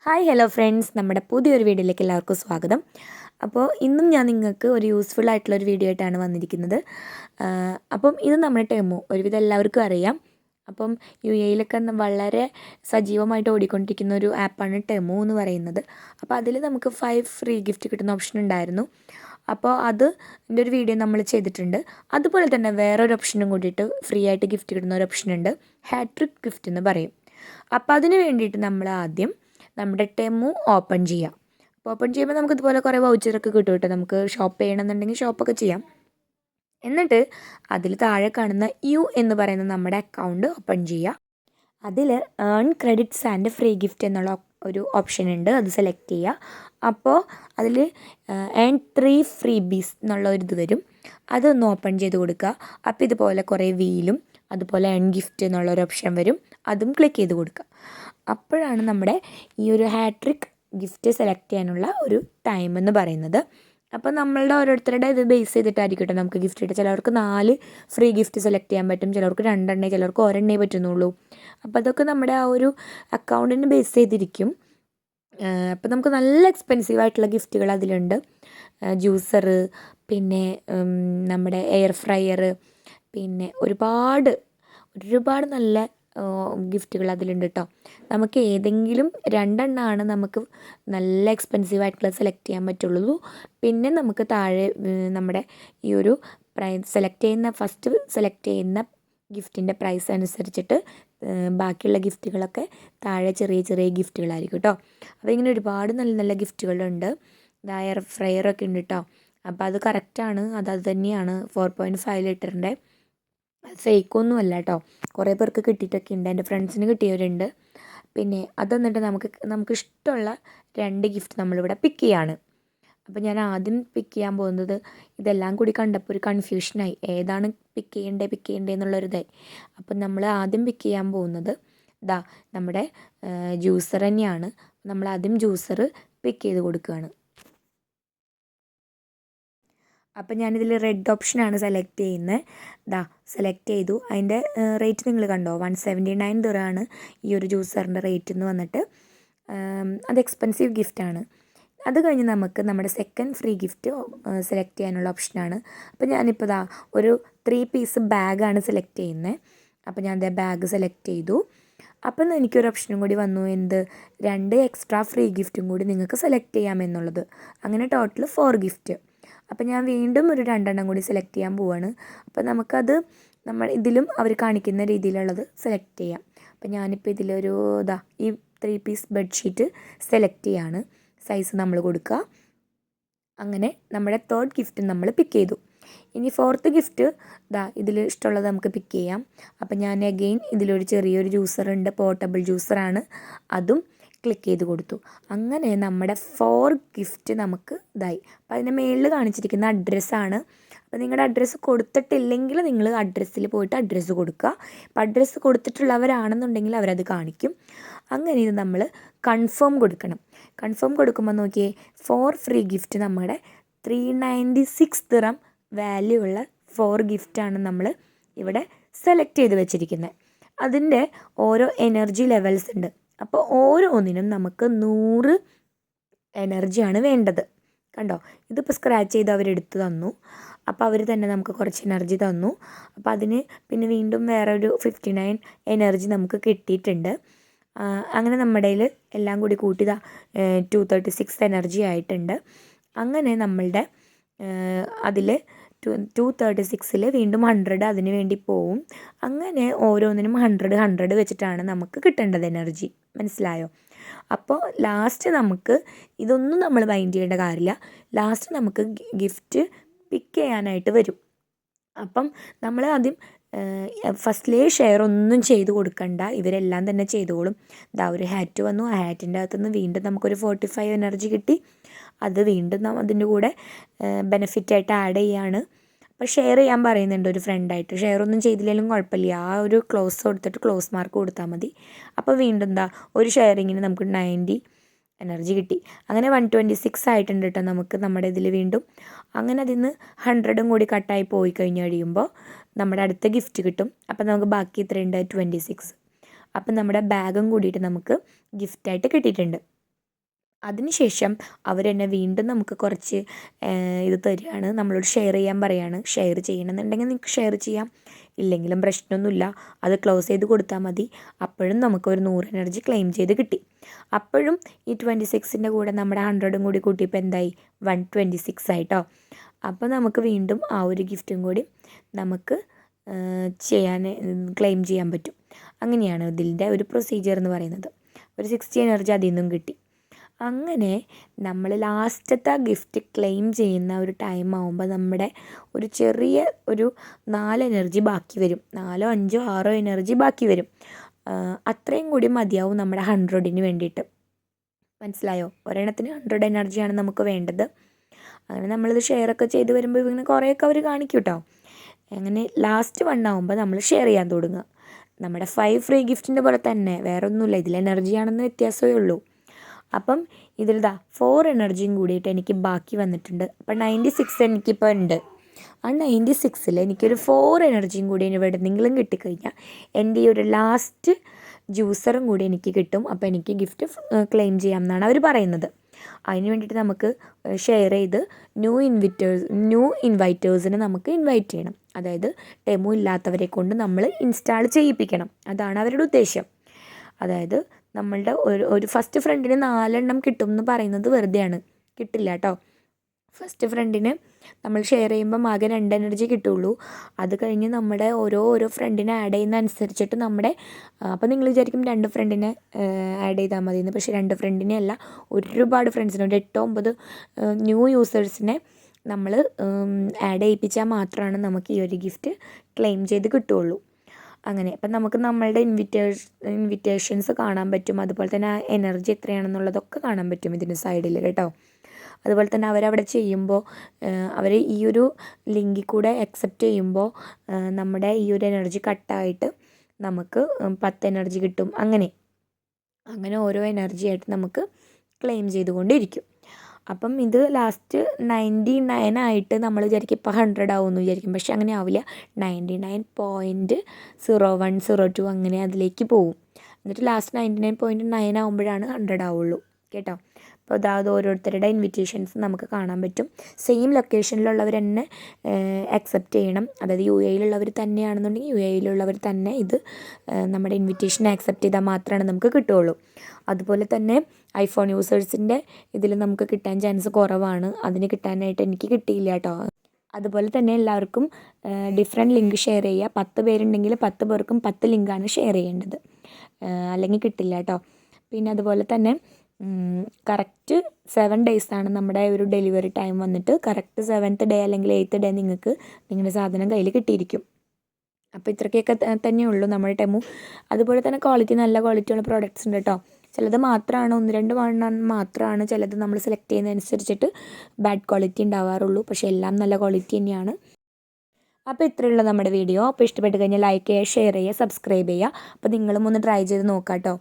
Hi hello friends, നമ്മുടെ പുതിയൊരു വീഡിയോയിലേക്ക് എല്ലാവർക്കും സ്വാഗതം. അപ്പോൾ ഇന്നും ഞാൻ നിങ്ങൾക്ക് ഒരു യൂസ്ഫുൾ ആയിട്ടുള്ളൊരു വീഡിയോ ആയിട്ടാണ് വന്നിരിക്കുന്നത്. അപ്പം ഇത് നമ്മുടെ ടെമോ ഒരുവിധം എല്ലാവർക്കും അറിയാം. അപ്പം UAE-ലൊക്കെ വളരെ സജീവമായിട്ട് ഓടിക്കൊണ്ടിരിക്കുന്ന ഒരു ആപ്പാണ് ടെമോ എന്ന് പറയുന്നത്. അപ്പോൾ അതിൽ നമുക്ക് 5 ഫ്രീ ഗിഫ്റ്റ് കിട്ടുന്ന ഓപ്ഷൻ ഉണ്ടായിരുന്നു. അപ്പോൾ അതിൻ്റെ ഒരു വീഡിയോ നമ്മൾ ചെയ്തിട്ടുണ്ട്. അതുപോലെ തന്നെ വേറൊരു ഓപ്ഷനും കൂടിയിട്ട് ഫ്രീ ആയിട്ട് ഗിഫ്റ്റ് കിട്ടുന്ന ഒരു ഓപ്ഷൻ ഉണ്ട്, ഹാട്രിക് ഗിഫ്റ്റ് എന്ന് പറയും. അപ്പോൾ അതിന് വേണ്ടിയിട്ട് നമ്മൾ ആദ്യം നമ്മുടെ ടെമു ഓപ്പൺ ചെയ്യാം. അപ്പോൾ ഓപ്പൺ ചെയ്യുമ്പോൾ നമുക്ക് ഇതുപോലെ കുറേ വൗച്ചറൊക്കെ കിട്ടും കേട്ടോ. നമുക്ക് ഷോപ്പ് ചെയ്യണമെന്നുണ്ടെങ്കിൽ ഷോപ്പൊക്കെ ചെയ്യാം. എന്നിട്ട് അതിൽ താഴെ കാണുന്ന യു എന്ന് പറയുന്ന നമ്മുടെ അക്കൗണ്ട് ഓപ്പൺ ചെയ്യുക. അതിൽ earn credits and free gift എന്നുള്ള ഒരു ഓപ്ഷൻ ഉണ്ട്, അത് സെലക്ട് ചെയ്യുക. അപ്പോൾ അതിൽ ഏൺ 3 ഫ്രീ ബീസ് എന്നുള്ള ഒരു ഇത് വരും, അതൊന്ന് ഓപ്പൺ ചെയ്ത് കൊടുക്കുക. അപ്പോൾ ഇതുപോലെ കുറേ വീലും അതുപോലെ ഏൺ ഗിഫ്റ്റ് എന്നുള്ള ഒരു ഓപ്ഷൻ വരും, അതും ക്ലിക്ക് ചെയ്ത് കൊടുക്കുക. അപ്പോഴാണ് നമ്മുടെ ഈ ഒരു ഹാട്രിക് ഗിഫ്റ്റ് സെലക്ട് ചെയ്യാനുള്ള ഒരു ടൈം എന്ന് പറയുന്നത്. അപ്പോൾ നമ്മളുടെ ഓരോരുത്തരുടെ ഇത് ബേസ് ചെയ്തിട്ടായിരിക്കും കേട്ടോ നമുക്ക് ഗിഫ്റ്റ് കിട്ടുക. ചിലവർക്ക് 4 ഫ്രീ ഗിഫ്റ്റ് സെലക്ട് ചെയ്യാൻ പറ്റും, ചിലവർക്ക് 2 ചിലവർക്ക് 1 പറ്റുന്നുള്ളൂ. അപ്പോൾ അതൊക്കെ നമ്മുടെ ആ ഒരു അക്കൗണ്ടിന് ബേസ് ചെയ്തിരിക്കും. അപ്പോൾ നമുക്ക് നല്ല എക്സ്പെൻസീവ് ആയിട്ടുള്ള ഗിഫ്റ്റുകൾ അതിലുണ്ട്. ജ്യൂസർ, പിന്നെ നമ്മുടെ എയർ ഫ്രയർ, പിന്നെ ഒരുപാട് നല്ല ഗിഫ്റ്റുകൾ അതിലുണ്ട് കേട്ടോ. നമുക്ക് ഏതെങ്കിലും 2 നമുക്ക് നല്ല എക്സ്പെൻസീവ് ആയിട്ടുള്ള സെലക്ട് ചെയ്യാൻ പറ്റുള്ളൂ. പിന്നെ നമുക്ക് താഴെ നമ്മുടെ ഈ ഒരു ഫസ്റ്റ് സെലക്ട് ചെയ്യുന്ന ഗിഫ്റ്റിൻ്റെ പ്രൈസ് അനുസരിച്ചിട്ട് ബാക്കിയുള്ള ഗിഫ്റ്റുകളൊക്കെ താഴെ ചെറിയ ഗിഫ്റ്റുകളായിരിക്കും കേട്ടോ. അപ്പോൾ ഇങ്ങനെ ഒരുപാട് നല്ല ഗിഫ്റ്റുകളുണ്ട്. എയർ ഫ്രയറൊക്കെ ഉണ്ട് കേട്ടോ. അപ്പോൾ അത് കറക്റ്റാണ്, അത് തന്നെയാണ് 4.5 ലിറ്ററിൻ്റെ. ഫേക്കൊന്നുമല്ല കേട്ടോ. കുറേ പേർക്ക് കിട്ടിയിട്ടൊക്കെ ഉണ്ട്, എൻ്റെ ഫ്രണ്ട്സിന് കിട്ടിയവരുണ്ട്. പിന്നെ അത് എന്നിട്ട് നമുക്ക് ഇഷ്ടമുള്ള 2 ഗിഫ്റ്റ് നമ്മളിവിടെ പിക്ക് ചെയ്യാണ്. അപ്പോൾ ഞാൻ ആദ്യം പിക്ക് ചെയ്യാൻ പോകുന്നത്, ഇതെല്ലാം കൂടി കണ്ടപ്പോൾ ഒരു കൺഫ്യൂഷനായി, ഏതാണ് പിക്ക് ചെയ്യേണ്ടത് എന്നുള്ളൊരിതായി. അപ്പം നമ്മൾ ആദ്യം പിക്ക് ചെയ്യാൻ പോകുന്നത് നമ്മുടെ ജ്യൂസർ തന്നെയാണ്. നമ്മൾ ആദ്യം ജ്യൂസർ പിക്ക് ചെയ്ത് കൊടുക്കുകയാണ്. അപ്പം ഞാനിതിൽ റെഡ് ഓപ്ഷനാണ് സെലക്ട് ചെയ്യുന്നത്. സെലക്ട് ചെയ്തു. അതിൻ്റെ റേറ്റ് നിങ്ങൾ കണ്ടോ, 179 ദിർഹമാണ് ഈ ഒരു ജ്യൂസറിൻ്റെ റേറ്റ് എന്ന് വന്നിട്ട്. അത് എക്സ്പെൻസീവ് ഗിഫ്റ്റാണ്. അത് കഴിഞ്ഞ് നമുക്ക് നമ്മുടെ സെക്കൻഡ് ഫ്രീ ഗിഫ്റ്റ് സെലക്ട് ചെയ്യാനുള്ള ഓപ്ഷനാണ്. അപ്പോൾ ഞാനിപ്പോൾ ഒരു 3 പീസ് ബാഗാണ് സെലക്ട് ചെയ്യുന്നത്. അപ്പോൾ ഞാൻ ബാഗ് സെലക്ട് ചെയ്തു. അപ്പം എനിക്കൊരു ഓപ്ഷനും കൂടി വന്നു, 2 എക്സ്ട്രാ ഫ്രീ ഗിഫ്റ്റും കൂടി നിങ്ങൾക്ക് സെലക്ട് ചെയ്യാമെന്നുള്ളത്. അങ്ങനെ ടോട്ടൽ 4 ഗിഫ്റ്റ്. അപ്പം ഞാൻ വീണ്ടും ഒരു 2 കൂടി സെലക്ട് ചെയ്യാൻ പോവാണ്. അപ്പോൾ നമുക്കത് ഇതിലും അവർ കാണിക്കുന്ന രീതിയിലുള്ളത് സെലക്ട് ചെയ്യാം. അപ്പം ഞാനിപ്പോൾ ഇതിലൊരു ഈ 3 പീസ് ബെഡ്ഷീറ്റ് സെലക്ട് ചെയ്യാണ്. സൈസ് നമ്മൾ കൊടുക്കുക. അങ്ങനെ നമ്മുടെ 3rd ഗിഫ്റ്റ് നമ്മൾ പിക്ക് ചെയ്തു. ഇനി 4th ഗിഫ്റ്റ് ഇതിൽ ഇഷ്ടമുള്ളത് നമുക്ക് പിക്ക് ചെയ്യാം. അപ്പം ഞാൻ അഗെയിൻ ഇതിലൊരു ചെറിയൊരു ജ്യൂസറുണ്ട്, പോർട്ടബിൾ ജ്യൂസറാണ്, അതും ക്ലിക്ക് ചെയ്ത് കൊടുത്തു. അങ്ങനെ നമ്മുടെ 4 ഗിഫ്റ്റ് നമുക്ക് ഇതായി. അപ്പോൾ അതിൻ്റെ മുകളിൽ കാണിച്ചിരിക്കുന്ന അഡ്രസ്സാണ്. അപ്പോൾ നിങ്ങളുടെ അഡ്രസ്സ് കൊടുത്തിട്ടില്ലെങ്കിൽ നിങ്ങൾ അഡ്രസ്സിൽ പോയിട്ട് അഡ്രസ്സ് കൊടുക്കുക. അപ്പോൾ അഡ്രസ്സ് കൊടുത്തിട്ടുള്ളവരാണെന്നുണ്ടെങ്കിൽ അവരത് കാണിക്കും. അങ്ങനെ ഇത് നമ്മൾ കൺഫേം കൊടുക്കണം. കൺഫേം കൊടുക്കുമ്പോൾ നോക്കിയേ, 4 ഫ്രീ ഗിഫ്റ്റ് നമ്മുടെ 396 ദിർഹം വാല്യൂ ഉള്ള 4 ഗിഫ്റ്റാണ് നമ്മൾ ഇവിടെ സെലക്ട് ചെയ്ത് വെച്ചിരിക്കുന്നത്. അതിൻ്റെ ഓരോ എനർജി ലെവൽസ് ഉണ്ട്. അപ്പോൾ ഓരോന്നിനും നമുക്ക് 100 എനർജിയാണ് വേണ്ടത്. കണ്ടോ, ഇതിപ്പോൾ സ്ക്രാച്ച് ചെയ്ത് അവരെടുത്ത് തന്നു. അപ്പോൾ അവർ തന്നെ നമുക്ക് കുറച്ച് എനർജി തന്നു. അപ്പോൾ അതിന് പിന്നെ വീണ്ടും വേറെ ഒരു 59 എനർജി നമുക്ക് കിട്ടിയിട്ടുണ്ട്. അങ്ങനെ നമ്മുടെ കയ്യിൽ എല്ലാം കൂടി കൂട്ടി 236 എനർജി ആയിട്ടുണ്ട്. അങ്ങനെ നമ്മളുടെ അതിൽ 236ൽ വീണ്ടും 100 അതിന് വേണ്ടി പോവും. അങ്ങനെ ഓരോന്നിനും 100 വെച്ചിട്ടാണ് നമുക്ക് കിട്ടേണ്ടത് എനർജി. മനസ്സിലായോ? അപ്പോൾ ലാസ്റ്റ് നമുക്ക് ഇതൊന്നും നമ്മൾ മൈൻഡ് ചെയ്യേണ്ട കാര്യമില്ല. ലാസ്റ്റ് നമുക്ക് ഗിഫ്റ്റ് പിക്ക് ചെയ്യാനായിട്ട് വരും. അപ്പം നമ്മൾ ആദ്യം ഫസ്റ്റിലേ ഷെയർ ഒന്നും ചെയ്ത് കൊടുക്കണ്ട, ഇവരെല്ലാം തന്നെ ചെയ്തോളും. ഒരു ഹാറ്റ് വന്നു, ആ ഹാറ്റിൻ്റെ അകത്തുനിന്ന് വീണ്ടും നമുക്കൊരു 45 എനർജി കിട്ടി. അത് വീണ്ടും അതിൻ്റെ കൂടെ ബെനിഫിറ്റായിട്ട് ആഡ് ചെയ്യാണ്. അപ്പോൾ ഷെയർ ചെയ്യാൻ പറയുന്നുണ്ട് ഒരു ഫ്രണ്ടായിട്ട്. ഷെയർ ഒന്നും ചെയ്തില്ലെങ്കിലും കുഴപ്പമില്ല, ആ ഒരു ക്ലോസ് കൊടുത്തിട്ട് ക്ലോസ് മാർക്ക് കൊടുത്താൽ മതി. അപ്പോൾ വീണ്ടും ഒരു ഷെയറിങ്ങിന് നമുക്ക് 90 എനർജി കിട്ടി. അങ്ങനെ 126 ആയിട്ടുണ്ട് കേട്ടോ നമുക്ക് നമ്മുടെ ഇതിൽ വീണ്ടും. അങ്ങനെ അതിൽ നിന്ന് 100 കൂടി കട്ടായി പോയി കഴിഞ്ഞ് കഴിയുമ്പോൾ നമ്മുടെ അടുത്ത ഗിഫ്റ്റ് കിട്ടും. അപ്പം നമുക്ക് ബാക്കി ഇത്രയുണ്ട് 26. അപ്പം നമ്മുടെ ബാഗും കൂടിയിട്ട് നമുക്ക് ഗിഫ്റ്റായിട്ട് കിട്ടിയിട്ടുണ്ട്. അതിനുശേഷം അവരെന്നെ വീണ്ടും നമുക്ക് കുറച്ച് ഇത് തരികയാണ്, നമ്മളോട് ഷെയർ ചെയ്യാൻ പറയുകയാണ്. ഷെയർ ചെയ്യണമെന്നുണ്ടെങ്കിൽ നിങ്ങൾക്ക് ഷെയർ ചെയ്യാം, ഇല്ലെങ്കിലും പ്രശ്നമൊന്നുമില്ല. അത് ക്ലോസ് ചെയ്ത് കൊടുത്താൽ മതി. അപ്പോഴും നമുക്കൊരു 100 എനർജി ക്ലെയിം ചെയ്ത് കിട്ടി. അപ്പോഴും ഈ 26ൻ്റെ കൂടെ നമ്മുടെ 100ഉം കൂടി കൂട്ടിയപ്പോൾ എന്തായി, 126 ആയിട്ടോ. അപ്പോൾ നമുക്ക് വീണ്ടും ആ ഒരു ഗിഫ്റ്റും കൂടി നമുക്ക് ചെയ്യാൻ ക്ലെയിം ചെയ്യാൻ പറ്റും. അങ്ങനെയാണ് ഇതിൻ്റെ ഒരു പ്രൊസീജിയർ എന്ന് പറയുന്നത്. ഒരു 60 എനർജി അതിൽ നിന്നും കിട്ടി. അങ്ങനെ നമ്മൾ ലാസ്റ്റത്തെ ഗിഫ്റ്റ് ക്ലെയിം ചെയ്യുന്ന ഒരു ടൈം ആകുമ്പോൾ നമ്മുടെ ഒരു ചെറിയ ഒരു 4 എനർജി ബാക്കി വരും. 4, 5, 6 എനർജി ബാക്കി വരും. അത്രയും കൂടി മതിയാവും നമ്മുടെ 100ന് വേണ്ടിയിട്ട്. മനസ്സിലായോ? ഒരെണ്ണത്തിന് 100 എനർജിയാണ് നമുക്ക് വേണ്ടത്. അങ്ങനെ നമ്മളിത് ഷെയറൊക്കെ ചെയ്ത് വരുമ്പോൾ ഇങ്ങനെ കുറേയൊക്കെ അവർ കാണിക്കും കേട്ടോ. അങ്ങനെ ലാസ്റ്റ് 1 ആകുമ്പോൾ നമ്മൾ ഷെയർ ചെയ്യാൻ തുടങ്ങുക. നമ്മുടെ 5 ഫ്രീ ഗിഫ്റ്റിൻ്റെ പോലെ തന്നെ, വേറെ ഒന്നുമില്ല, ഇതിൽ എനർജിയാണെന്ന് വ്യത്യാസമേ ഉള്ളൂ. അപ്പം ഇതിൽ 4 എനർജിയും കൂടിയിട്ട് എനിക്ക് ബാക്കി വന്നിട്ടുണ്ട്. അപ്പം 96 എനിക്കിപ്പോൾ ഉണ്ട്. ആ 96ൽ എനിക്കൊരു 4 എനർജിയും കൂടി എവിടെയെങ്കിലും കിട്ടിക്കഴിഞ്ഞാൽ എൻ്റെ ഈ ഒരു ലാസ്റ്റ് ജ്യൂസറും കൂടി എനിക്ക് കിട്ടും. അപ്പോൾ എനിക്ക് ഗിഫ്റ്റ് ക്ലെയിം ചെയ്യാം എന്നാണ് അവർ പറയുന്നത്. അതിന് വേണ്ടിയിട്ട് നമുക്ക് ഷെയർ ചെയ്ത് ന്യൂ ഇൻവൈറ്റേഴ്സിനെ നമുക്ക് ഇൻവൈറ്റ് ചെയ്യണം. അതായത് ടെമു ഇല്ലാത്തവരെ കൊണ്ട് നമ്മൾ ഇൻസ്റ്റാൾ ചെയ്യിപ്പിക്കണം. അതാണ് അവരുടെ ഉദ്ദേശം. അതായത് നമ്മളുടെ ഒരു ഫസ്റ്റ് ഫ്രണ്ടിന് 4 എണ്ണം കിട്ടും എന്ന് പറയുന്നത് വെറുതെയാണ്, കിട്ടില്ല കേട്ടോ. ഫസ്റ്റ് ഫ്രണ്ടിന് നമ്മൾ ഷെയർ ചെയ്യുമ്പം ആകെ 2 എനർജി കിട്ടുള്ളൂ. അത് കഴിഞ്ഞ് നമ്മുടെ ഓരോ ഫ്രണ്ടിനെ ആഡ് ചെയ്യുന്ന അനുസരിച്ചിട്ട് നമ്മുടെ അപ്പോൾ നിങ്ങൾ വിചാരിക്കും 2 ഫ്രണ്ടിനെ ആഡ് ചെയ്താൽ മതിയെന്ന്. പക്ഷേ 2 ഫ്രണ്ടിനെ അല്ല, ഒരുപാട് ഫ്രണ്ട്സിനെ, ഒരു 8-9 ന്യൂ യൂസേഴ്സിനെ നമ്മൾ ആഡ് ചെയ്യിപ്പിച്ചാൽ മാത്രമാണ് നമുക്ക് ഈ ഒരു ഗിഫ്റ്റ് ക്ലെയിം ചെയ്ത് കിട്ടുള്ളൂ. അങ്ങനെ അപ്പം നമുക്ക് നമ്മളുടെ ഇൻവിറ്റേഷൻസ് കാണാൻ പറ്റും. അതുപോലെ തന്നെ ആ എനർജി എത്രയാണെന്നുള്ളതൊക്കെ കാണാൻ പറ്റും ഇതിൻ്റെ സൈഡിൽ കേട്ടോ. അതുപോലെ തന്നെ അവരവിടെ ചെയ്യുമ്പോൾ അവർ ഈ ഒരു ലിങ്കിൽ കൂടെ അക്സെപ്റ്റ് ചെയ്യുമ്പോൾ നമ്മുടെ ഈ ഒരു എനർജി കട്ടായിട്ട് നമുക്ക് 10 എനർജി കിട്ടും. അങ്ങനെ ഓരോ എനർജി ആയിട്ട് നമുക്ക് ക്ലെയിം ചെയ്തുകൊണ്ടിരിക്കും. അപ്പം ഇത് ലാസ്റ്റ് 99 ആയിട്ട് നമ്മൾ വിചാരിക്കും ഇപ്പോൾ 100 ആവുമെന്ന് വിചാരിക്കും. പക്ഷെ അങ്ങനെ ആവില്ല. 99.0102 അങ്ങനെ അതിലേക്ക് പോവും. എന്നിട്ട് ലാസ്റ്റ് 99.9 ആകുമ്പോഴാണ് 100 ആവുള്ളൂ കേട്ടോ. അപ്പോൾ അതായത് ഓരോരുത്തരുടെ ഇൻവിറ്റേഷൻസ് നമുക്ക് കാണാൻ പറ്റും. സെയിം ലൊക്കേഷനിലുള്ളവർ തന്നെ അക്സെപ്റ്റ് ചെയ്യണം. അതായത് UAEയിലുള്ളവർ തന്നെയാണെന്നുണ്ടെങ്കിൽ UAEയിലുള്ളവർ തന്നെ ഇത് നമ്മുടെ ഇൻവിറ്റേഷൻ ആക്സെപ്റ്റ് ചെയ്താൽ മാത്രമാണ് നമുക്ക് കിട്ടുകയുള്ളൂ. അതുപോലെ തന്നെ ഐഫോൺ യൂസേഴ്സിൻ്റെ ഇതിൽ നമുക്ക് കിട്ടാൻ ചാൻസ് കുറവാണ്. അതിന് കിട്ടാനായിട്ട് എനിക്ക് കിട്ടിയില്ല കേട്ടോ. അതുപോലെ തന്നെ എല്ലാവർക്കും ഡിഫറെൻറ്റ് ലിങ്ക് ഷെയർ ചെയ്യുക. 10 പേരുണ്ടെങ്കിൽ 10 പേർക്കും 10 ലിങ്കാണ് ഷെയർ ചെയ്യേണ്ടത്, അല്ലെങ്കിൽ കിട്ടില്ല കേട്ടോ. പിന്നെ അതുപോലെ തന്നെ കറക്റ്റ് 7 ഡേയ്സാണ് നമ്മുടെ ഒരു ഡെലിവറി ടൈം വന്നിട്ട്. കറക്റ്റ് 7th ഡേ അല്ലെങ്കിൽ 8th ഡേ നിങ്ങൾക്ക് നിങ്ങളുടെ സാധനം കയ്യിൽ കിട്ടിയിരിക്കും. അപ്പോൾ ഇത്രയ്ക്കൊക്കെ തന്നെയുള്ളൂ നമ്മുടെ ടെമു. അതുപോലെ തന്നെ നല്ല ക്വാളിറ്റിയുള്ള പ്രോഡക്റ്റ്സ് ഉണ്ട് കേട്ടോ. ചിലത് മാത്രമാണ് 1-2 മാത്രമാണ് ചിലത് നമ്മൾ സെലക്ട് ചെയ്യുന്നതനുസരിച്ചിട്ട് ബാഡ് ക്വാളിറ്റി ഉണ്ടാവാറുള്ളൂ. പക്ഷേ എല്ലാം നല്ല ക്വാളിറ്റി തന്നെയാണ്. അപ്പോൾ ഇത്രയുള്ള നമ്മുടെ വീഡിയോ. അപ്പോൾ ഇഷ്ടപ്പെട്ട് കഴിഞ്ഞാൽ ലൈക്ക് ചെയ്യുക, ഷെയർ ചെയ്യുക, സബ്സ്ക്രൈബ് ചെയ്യുക. അപ്പോൾ നിങ്ങളും ഒന്ന് ട്രൈ ചെയ്ത് നോക്കാം കേട്ടോ.